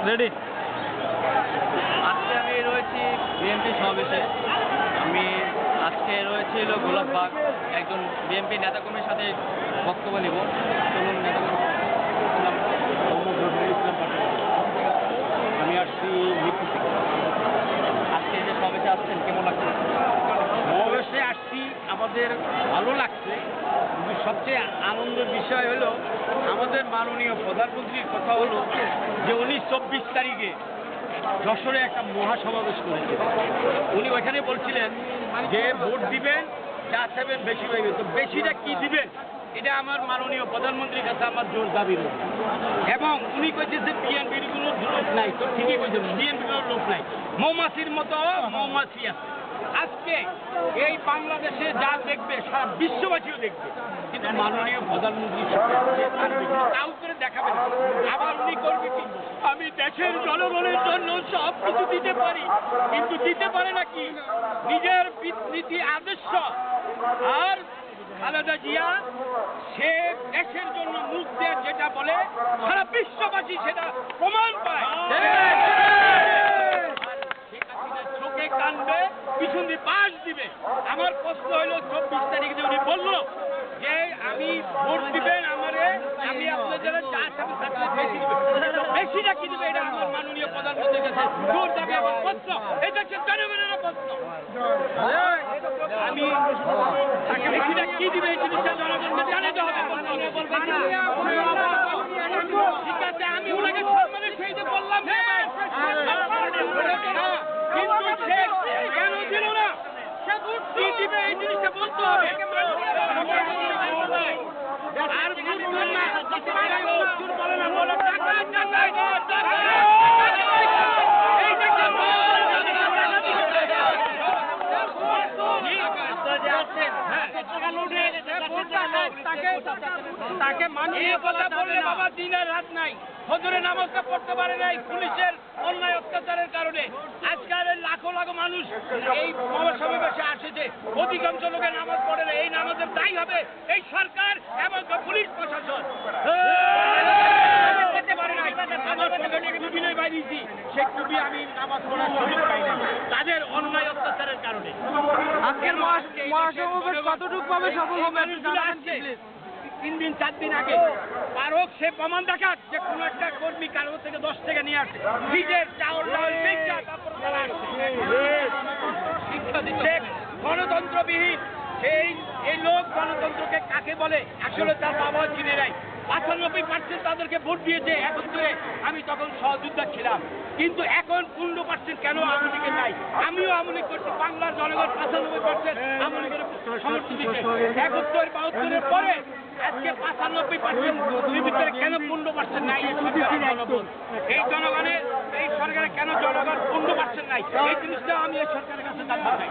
Ready. আজকে আমি রয়েছি বিএনপি সমাবেশে। আমি আজকে রয়েছি হলো গোলাপবাগ, একজন বিএনপি নেতাকর্মীর সাথে বক্তব্য নিব। চলুন নেতাকর্মী। আমি আসছি মিরপুর থেকে। আজকে যে সমাবেশে আসছেন কেমন লাগছে? সমাবেশে আসছি, আমাদের ভালো লাগছে, কিন্তু সবচেয়ে আনন্দের বিষয় হলো আমাদের মাননীয় প্রধানমন্ত্রীর কথা হলো যে উনি 24 তারিখে যশোরে একটা মহাসমাবেশ করেছিলেন। উনি ওইখানে বলছিলেন যে ভোট দিবেন, যা চাইবেন বেশি পাইবেন। তো বেশিটা কি দিবেন, এটা আমার মাননীয় প্রধানমন্ত্রীর কাছে আমার জোর দাবি রয়েছে। এবং উনি কইছে যে বিএনপির কোনো লোক নাই, তো ঠিকই কইছেন, বিএনপির কোনো লোক নাই, মৌমাছির মতো মৌমাছি আছে। আজকে এই বাংলাদেশে যা দেখবে সারা বিশ্ববাসীও দেখবে, কিন্তু মাননীয় প্রধানমন্ত্রী তাও করে দেখাবেন। আবার উনি করবে কি, আমি দেশের জনগণের জন্য সব কিছু দিতে পারি, কিন্তু দিতে পারে নাকি নিজের নীতি আদর্শ। আর খালেদা জিয়া সে দেশের জন্য মুখ দিয়ে যেটা বলে সারা বিশ্ববাসী সেটা প্রমাণ পায়। চোখে কানবে, পিছন দিয়ে পাশ দিবে। আমার প্রশ্ন হইল 24 তারিখে যে উনি বললো যে আমি ভোট দিবেন আমারে, আমি আপনাদের যারা চা খাবে তাদের বেশি দিবে, বেশিটা কি দিবে, এটা আমার মাননীয় প্রধানমন্ত্রীর কাছে জোর দাবি। আমার প্রশ্ন, এটা হচ্ছে জনগণের প্রশ্ন। আমি তাকে বেশিটা কি দিবে এই জিনিসটা জনগণকে জানাতে হবে। ঠিক আছে, আমি ওনাকে সম্মানের সহিত বললাম কিন্তু সে কেন দিল না, সে ভোট কি দিবে এই জিনিসটা বলতে হবে। আর ভোট বলে না, বলে না, বলে টাকা টাকা টাকা। তাকে মানিয়ে কথা বললে বাবা দিন আর রাত নাই, ফজরের নামাজটা পড়তে পারে নাই পুলিশের অন্যায় অত্যাচারের কারণে। আজকাল লাখো লাখো মানুষ এই মহাসমাবেশে আসেছে, অধিকাংশ লোকের নামাজ পড়ে না। এই নামাজের দায়ী হবে এই সরকার এবং পুলিশ প্রশাসন। আমার পকেটে টুপি নেই বাইরেছি, সেই টুপি আমি নামাজ পড়ার সুযোগ পাই না তাদের অন্যায় অত্যাচারের কারণে। আজকের মহাসমাবেশ কতটুকু পাবে সফল হবে? আসছে 3 দিন 4 দিন আগে পারক সে প্রমাণ দেখাক যে কোনো একটা কর্মী কারো থেকে 10 টাকা নিয়ে আসছে, নিজের চাউল ডাল বেচা তারপর তারা আসছে। সে গণতন্ত্রবিহীন, এই লোক গণতন্ত্রকে কাকে বলে আসলে তার বাবা চিনে নাই। 95% তাদেরকে ভোট দিয়েছে একত্রে, আমি তখন সহযোদ্ধা ছিলাম। কিন্তু এখন 15% কেন আওয়ামী লীগের নাই? আমিও আওয়ামী লীগ করছি, বাংলার জনগণ 95% আওয়ামী লীগের সমর্থন দিচ্ছে। 71-72-এর পরে আজকে 95% ভিতরে কেন 15% নাই? এই জনগণের এই সরকারের কেন জনগণ 15% নাই? এই জিনিসটা আমি এই সরকারের কাছে জানতে চাই।